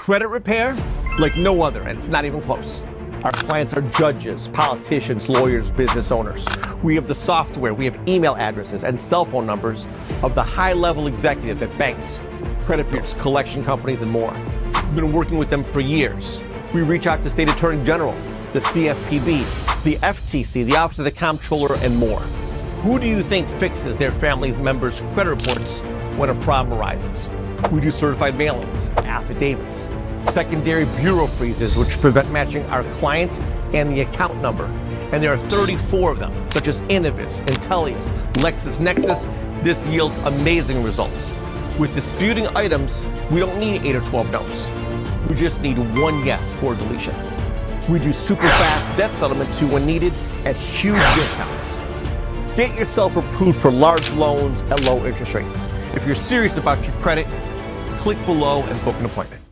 credit repair like no other, and it's not even close. Our clients are judges, politicians, lawyers, business owners. We have the software, we have email addresses and cell phone numbers of the high-level executives at banks, credit bureaus, collection companies, and more. We've been working with them for years. We reach out to state attorney generals, the CFPB, the FTC, the Office of the Comptroller, and more. Who do you think fixes their family members' credit reports when a problem arises? We do certified mailings, affidavits, secondary bureau freezes, which prevent matching our client and the account number. And there are 34 of them, such as Innovis, Intellius, LexisNexis. This yields amazing results. With disputing items, we don't need 8 or 12 no's. We just need one yes for deletion. We do super fast debt settlement too when needed at huge discounts. Get yourself approved for large loans at low interest rates. If you're serious about your credit, click below and book an appointment.